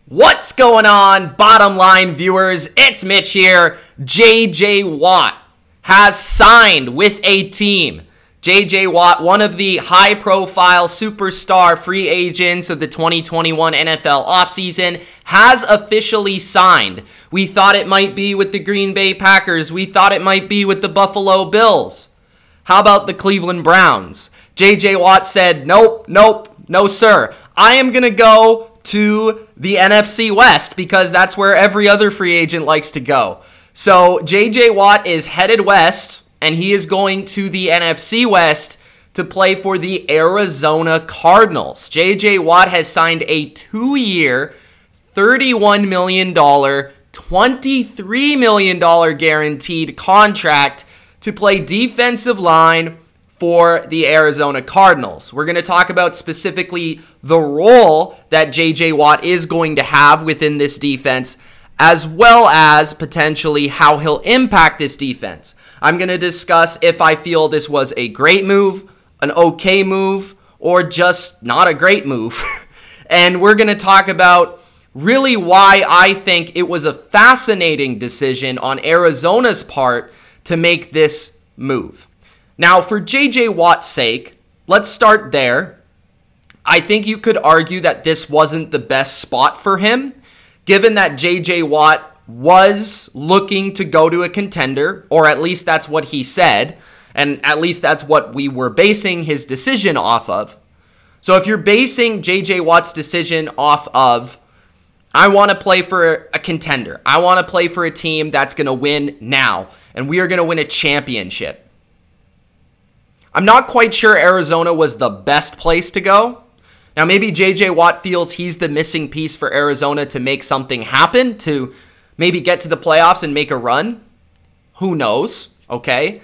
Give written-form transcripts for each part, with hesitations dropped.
What's going on, bottom line viewers? It's Mitch here. J.J. Watt has signed with a team. J.J. Watt, one of the high-profile superstar free agents of the 2021 NFL offseason, has officially signed. We thought it might be with the Green Bay Packers. We thought it might be with the Buffalo Bills. How about the Cleveland Browns? J.J. Watt said, nope, no sir. I am going to go to the NFC West because that's where every other free agent likes to go. So J.J. Watt is headed west, and he is going to the NFC West to play for the Arizona Cardinals. J.J. Watt has signed a 2-year, $31 million, $23 million guaranteed contract to play defensive line for the Arizona Cardinals. We're going to talk about specifically the role that J.J. Watt is going to have within this defense, as well as potentially how he'll impact this defense. I'm going to discuss if I feel this was a great move, an okay move, or just not a great move. And we're going to talk about really why I think it was a fascinating decision on Arizona's part to make this move. Now, for J.J. Watt's sake, let's start there. I think you could argue that this wasn't the best spot for him, given that J.J. Watt was looking to go to a contender, or at least that's what he said, and at least that's what we were basing his decision off of. So if you're basing J.J. Watt's decision off of, I want to play for a contender, I want to play for a team that's going to win now, and we are going to win a championship, I'm not quite sure Arizona was the best place to go. Now, maybe J.J. Watt feels he's the missing piece for Arizona to make something happen, to maybe get to the playoffs and make a run. Who knows, okay?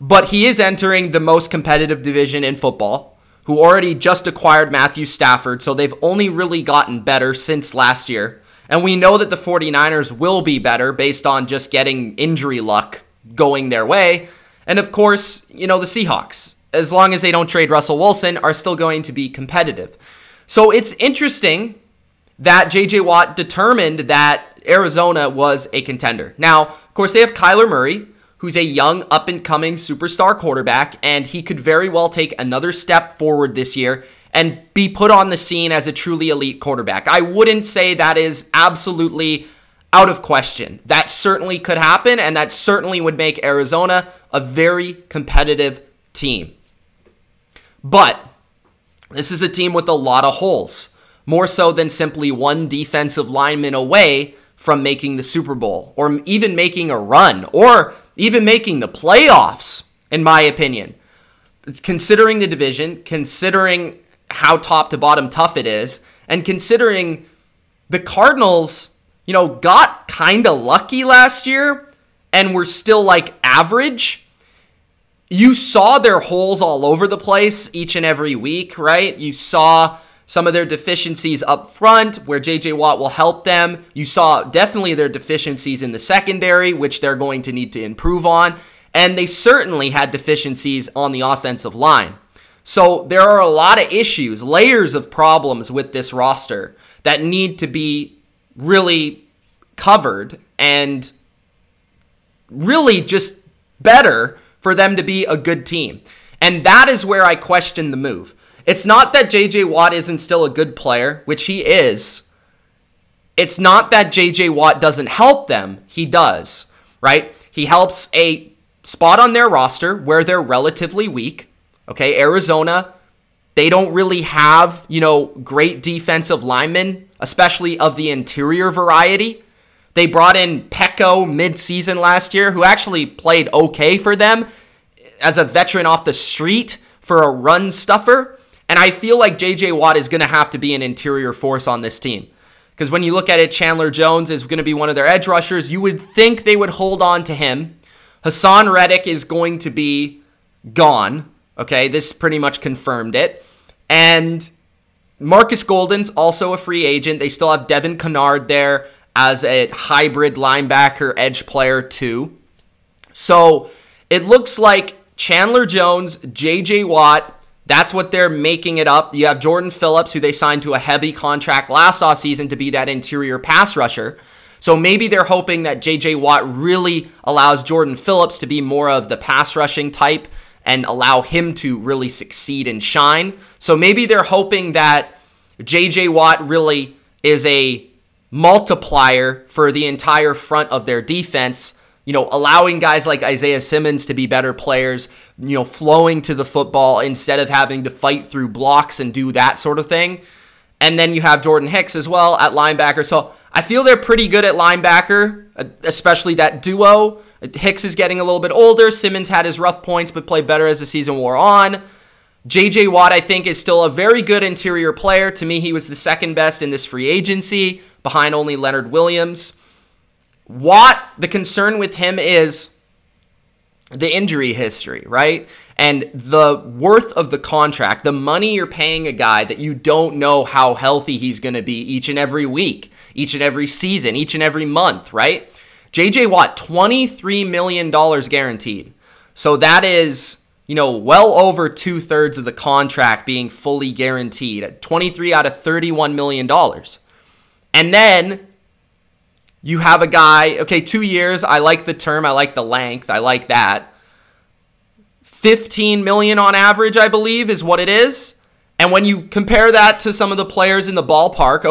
But he is entering the most competitive division in football, who already just acquired Matthew Stafford, so they've only really gotten better since last year. And we know that the 49ers will be better based on just getting injury luck going their way. And of course, the Seahawks, as long as they don't trade Russell Wilson, are still going to be competitive. So it's interesting that J.J. Watt determined that Arizona was a contender. Now, of course, they have Kyler Murray, who's a young, up-and-coming superstar quarterback, and he could very well take another step forward this year and be put on the scene as a truly elite quarterback. I wouldn't say that is absolutely out of question. That certainly could happen, and that certainly would make Arizona a very competitive team. But this is a team with a lot of holes, more so than simply one defensive lineman away from making the Super Bowl, or even making a run, or even making the playoffs, in my opinion. It's considering the division, considering how top to bottom tough it is, and considering the Cardinals got kind of lucky last year and were still average. You saw their holes all over the place each and every week, right? You saw some of their deficiencies up front where J.J. Watt will help them. You saw definitely their deficiencies in the secondary, which they're going to need to improve on. And they certainly had deficiencies on the offensive line. So there are a lot of issues, layers of problems with this roster that need to be really covered and really just better for them to be a good team. And that is where I question the move. It's not that J.J. Watt isn't still a good player, which he is. It's not that J.J. Watt doesn't help them. He does, right? He helps a spot on their roster where they're relatively weak. Okay, Arizona, they don't really have, great defensive linemen, especially of the interior variety. They brought in Pecco mid-season last year, who actually played okay for them as a veteran off the street for a run stuffer. And I feel like J.J. Watt is going to have to be an interior force on this team. Because when you look at it, Chandler Jones is going to be one of their edge rushers. You would think they would hold on to him. Hassan Reddick is going to be gone. Okay, this pretty much confirmed it. And Marcus Golden's also a free agent. They still have Devin Kennard there as a hybrid linebacker edge player too. So it looks like Chandler Jones, J.J. Watt, That's what they're making it up. You have Jordan Phillips, who they signed to a heavy contract last offseason to be that interior pass rusher. So maybe they're hoping that J.J. Watt really allows Jordan Phillips to be more of the pass rushing type and allow him to really succeed and shine. So maybe they're hoping that J.J. Watt really is a multiplier for the entire front of their defense, allowing guys like Isaiah Simmons to be better players, flowing to the football instead of having to fight through blocks and do that sort of thing. And then you have Jordan Hicks as well at linebacker. So I feel they're pretty good at linebacker, especially that duo. Hicks is getting a little bit older. Simmons had his rough points, but played better as the season wore on. J.J. Watt, I think, is still a very good interior player. To me, he was the second best in this free agency, behind only Leonard Williams. Watt, the concern with him is the injury history, right? And the worth of the contract, the money you're paying a guy that you don't know how healthy he's going to be each and every week, each and every season, each and every month, right? J.J. Watt, $23 million guaranteed. So that is, well over 2/3 of the contract being fully guaranteed. 23 out of $31 million. And then you have a guy, 2 years. I like the term. I like the length. I like that. $15 million on average, I believe, is what it is. And when you compare that to some of the players in the ballpark,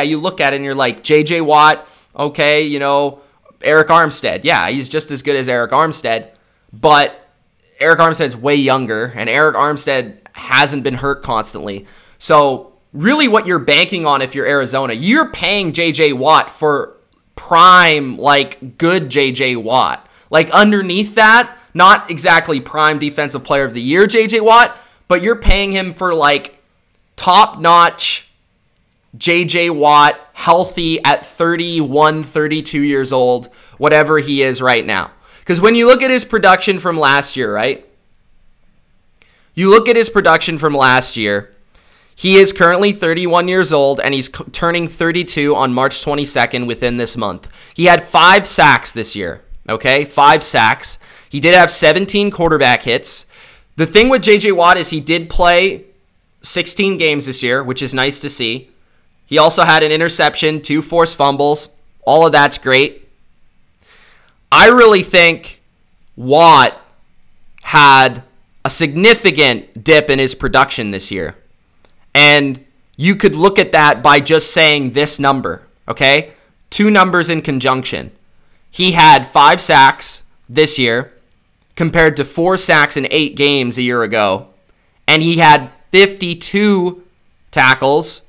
you look at it and you're like, J.J. Watt, Eric Armstead. Yeah, he's just as good as Eric Armstead. But Eric Armstead's way younger, and Eric Armstead hasn't been hurt constantly. So really what you're banking on if you're Arizona, you're paying J.J. Watt for prime, good J.J. Watt. Underneath that, not exactly prime defensive player of the year J.J. Watt, but you're paying him for, top-notch J.J. Watt, healthy at 31, 32 years old, whatever he is right now. Because when you look at his production from last year, right? You look at his production from last year. He is currently 31 years old, and he's turning 32 on March 22nd within this month. He had 5 sacks this year, 5 sacks. He did have 17 quarterback hits. The thing with J.J. Watt is he did play 16 games this year, which is nice to see. He also had an interception, 2 forced fumbles. All of that's great. I really think Watt had a significant dip in his production this year. And you could look at that by just saying this number, 2 numbers in conjunction. He had 5 sacks this year compared to 4 sacks in 8 games a year ago. And he had 52 tackles,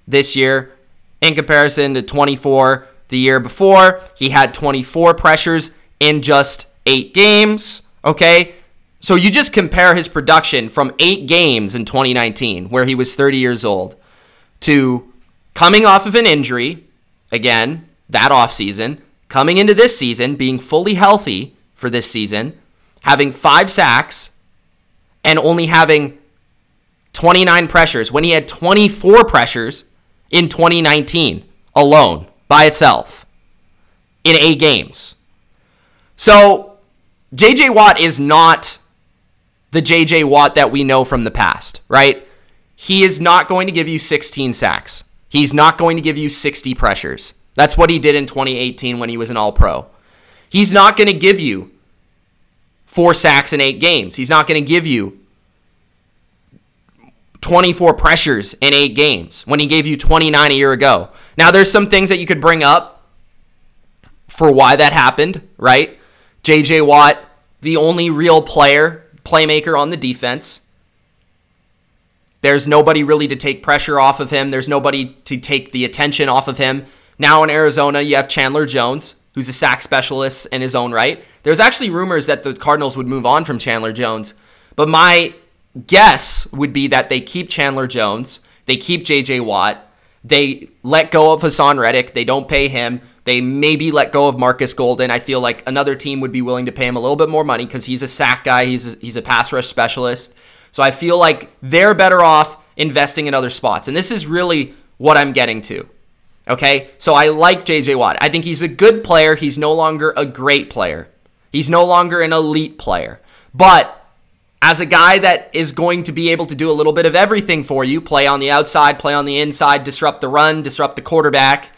this year in comparison to 24 the year before. He had 24 pressures in just 8 games, So you just compare his production from 8 games in 2019, where he was 30 years old, to coming off of an injury, again, that offseason, coming into this season, being fully healthy for this season, having 5 sacks, and only having 29 pressures, when he had 24 pressures in 2019 alone, by itself, in 8 games. So, J.J. Watt is not the J.J. Watt that we know from the past, right? He is not going to give you 16 sacks. He's not going to give you 60 pressures. That's what he did in 2018 when he was an All-Pro. He's not going to give you 4 sacks in 8 games. He's not going to give you 24 pressures in 8 games when he gave you 29 a year ago. Now, there's some things that you could bring up for why that happened, right? J.J. Watt, the only real playmaker on the defense. There's nobody really to take pressure off of him. There's nobody to take the attention off of him. Now in Arizona, you have Chandler Jones, who's a sack specialist in his own right. There's actually rumors that the Cardinals would move on from Chandler Jones. But my guess would be that they keep Chandler Jones. They keep J.J. Watt. They let go of Hassan Reddick. They don't pay him. They maybe let go of Marcus Golden. I feel like another team would be willing to pay him a little bit more money because he's a sack guy. He's a pass rush specialist. So I feel like they're better off investing in other spots. And this is really what I'm getting to. So I like J.J. Watt. I think he's a good player. He's no longer a great player. He's no longer an elite player. But as a guy that is going to be able to do a little bit of everything for you, play on the outside, play on the inside, disrupt the run, disrupt the quarterback,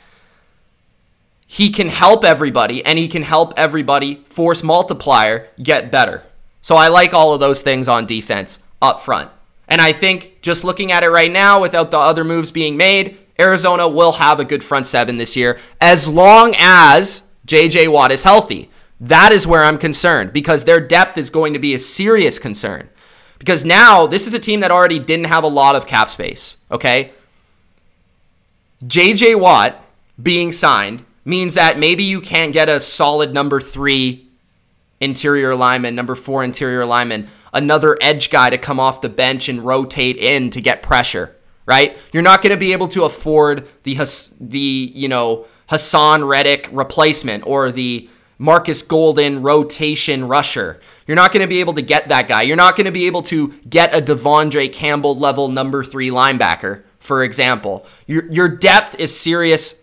he can help everybody, and he can help everybody, force multiplier, get better. So I like all of those things on defense up front. And I think just looking at it right now, without the other moves being made, Arizona will have a good front seven this year, as long as J.J. Watt is healthy. That is where I'm concerned, because their depth is going to be a serious concern. Because now, this is a team that already didn't have a lot of cap space, okay? J.J. Watt being signed means that maybe you can't get a solid number 3 interior lineman, number 4 interior lineman, another edge guy to come off the bench and rotate in to get pressure, right? You're not going to be able to afford the Hassan Reddick replacement or the Marcus Golden rotation rusher. You're not going to be able to get that guy. You're not going to be able to get a Devondre Campbell level number 3 linebacker, for example. Your depth is serious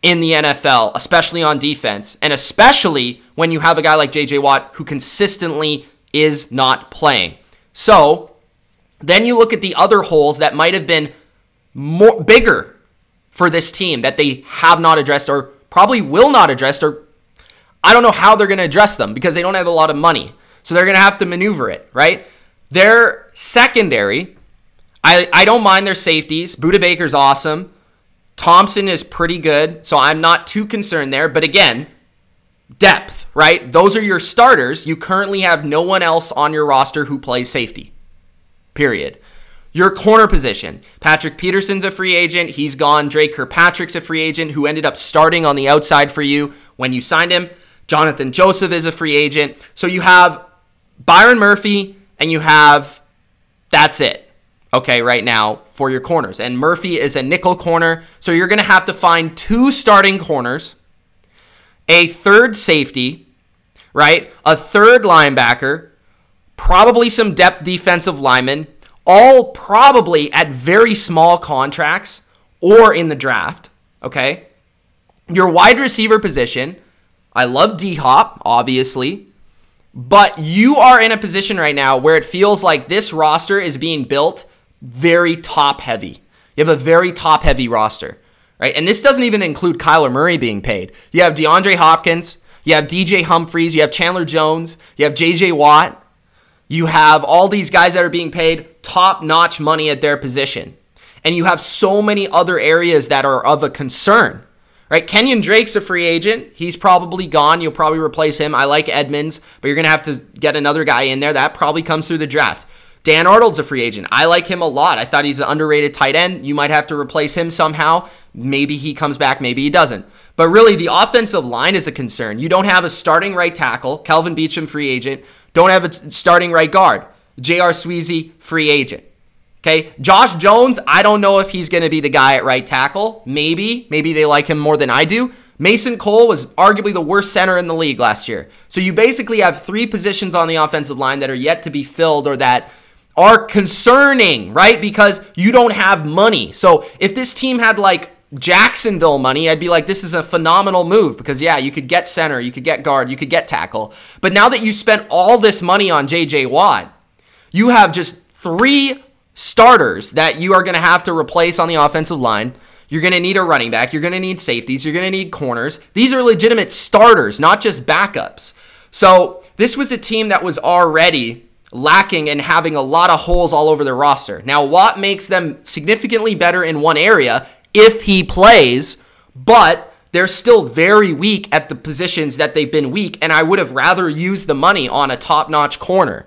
in the NFL, especially on defense, and especially when you have a guy like J.J. Watt who consistently is not playing. So then you look at the other holes that might have been bigger for this team that they have not addressed or probably will not address, or I don't know how they're going to address them because they don't have a lot of money. So they're going to have to maneuver it, right? Their secondary, I don't mind their safeties. Budda Baker's awesome. Thompson is pretty good, so I'm not too concerned there. But again, depth, right? Those are your starters. You currently have no one else on your roster who plays safety, period. Your corner position, Patrick Peterson's a free agent. He's gone. Drake Kirkpatrick's a free agent who ended up starting on the outside for you when you signed him. Jonathan Joseph is a free agent. So you have Byron Murphy, and you have, that's it. Okay, right now for your corners. And Murphy is a nickel corner, so you're going to have to find 2 starting corners, a 3rd safety, right? A 3rd linebacker, probably some depth defensive linemen, all probably at very small contracts or in the draft, okay? Your wide receiver position, I love D-Hop, obviously, but you are in a position right now where it feels like this roster is being built very top-heavy. You have a very top-heavy roster, right? And this doesn't even include Kyler Murray being paid. You have DeAndre Hopkins, you have DJ Humphries, you have Chandler Jones, you have J.J. Watt. You have all these guys that are being paid top-notch money at their position. And you have so many other areas that are of a concern, right? Kenyon Drake's a free agent. He's probably gone. You'll probably replace him. I like Edmonds, but you're going to have to get another guy in there. That probably comes through the draft. Dan Arnold's a free agent. I like him a lot. I thought he's an underrated tight end. You might have to replace him somehow. Maybe he comes back, maybe he doesn't. But really, the offensive line is a concern. You don't have a starting right tackle. Kelvin Beachum, free agent. Don't have a starting right guard. J.R. Sweezy, free agent. Okay, Josh Jones, I don't know if he's going to be the guy at right tackle. Maybe they like him more than I do. Mason Cole was arguably the worst center in the league last year. So you basically have 3 positions on the offensive line that are yet to be filled or that are concerning, right? Because you don't have money. So if this team had like Jacksonville money, I'd be like, this is a phenomenal move because, yeah, you could get center, you could get guard, you could get tackle. But now that you spent all this money on J.J. Watt, you have just 3 starters that you are going to have to replace on the offensive line. You're going to need a running back. You're going to need safeties. You're going to need corners. These are legitimate starters, not just backups. So this was a team that was already lacking and having a lot of holes all over their roster. Now, Watt makes them significantly better in one area if he plays, but they're still very weak at the positions that they've been weak, and I would have rather used the money on a top-notch corner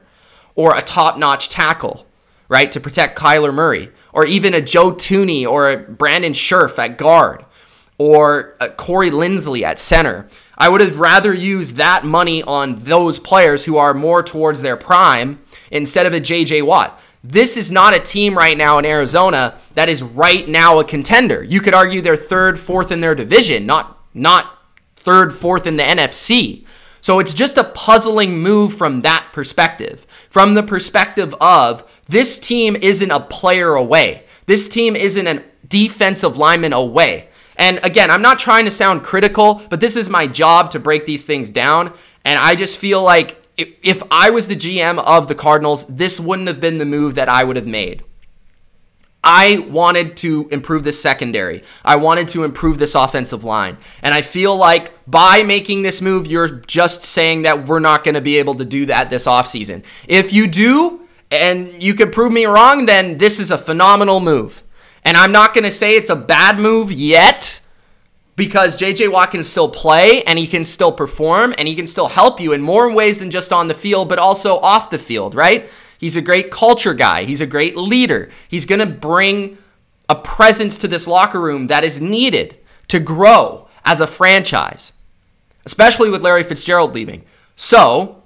or a top-notch tackle, right, to protect Kyler Murray, or even a Joe Tooney or a Brandon Scherf at guard, or a Corey Linsley at center. I would have rather used that money on those players who are more towards their prime instead of a J.J. Watt. This is not a team right now in Arizona that is right now a contender. You could argue they're 3rd, 4th in their division, not 3rd, 4th in the NFC. So it's just a puzzling move from that perspective. From the perspective of this team isn't a player away. This team isn't a defensive lineman away. And again, I'm not trying to sound critical, but this is my job to break these things down. And I just feel like if I was the GM of the Cardinals, this wouldn't have been the move that I would have made. I wanted to improve the secondary. I wanted to improve this offensive line. And I feel like by making this move, you're just saying that we're not going to be able to do that this offseason. If you do, and you can prove me wrong, then this is a phenomenal move. And I'm not going to say it's a bad move yet, because J.J. Watt can still play, and he can still perform, and he can still help you in more ways than just on the field, but also off the field, right? He's a great culture guy. He's a great leader. He's going to bring a presence to this locker room that is needed to grow as a franchise, especially with Larry Fitzgerald leaving. So,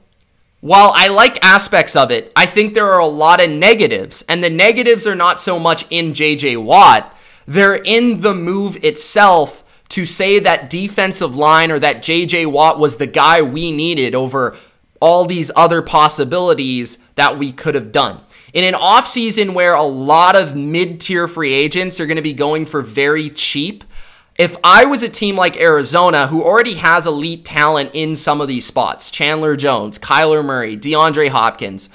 while I like aspects of it, I think there are a lot of negatives, and the negatives are not so much in J.J. Watt. They're in the move itself to say that defensive line or that J.J. Watt was the guy we needed over all these other possibilities that we could have done. In an offseason where a lot of mid-tier free agents are going to be going for very cheap, if I was a team like Arizona, who already has elite talent in some of these spots, Chandler Jones, Kyler Murray, DeAndre Hopkins,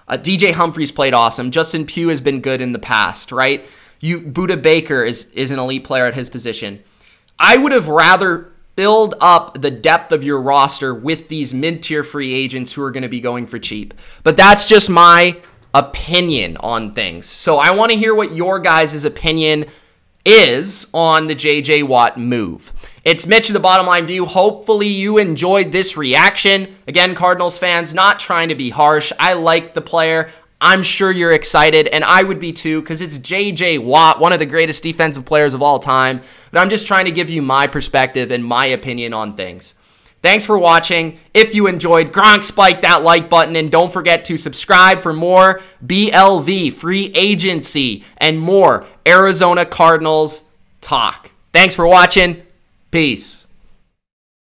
DJ Humphries played awesome, Justin Pugh has been good in the past, right? Budda Baker is an elite player at his position. I would have rather build up the depth of your roster with these mid-tier free agents who are going to be going for cheap. But that's just my opinion on things. So I want to hear what your guys' opinion is on the J.J. Watt move. It's Mitch of the Bottom Line View. Hopefully you enjoyed this reaction. Again, Cardinals fans, not trying to be harsh. I like the player. I'm sure you're excited, and I would be too, because it's J.J. Watt, one of the greatest defensive players of all time. But I'm just trying to give you my perspective and my opinion on things. Thanks for watching. If you enjoyed, Gronk, spike that like button, and don't forget to subscribe for more BLV, free agency, and more Arizona Cardinals talk. Thanks for watching. Peace.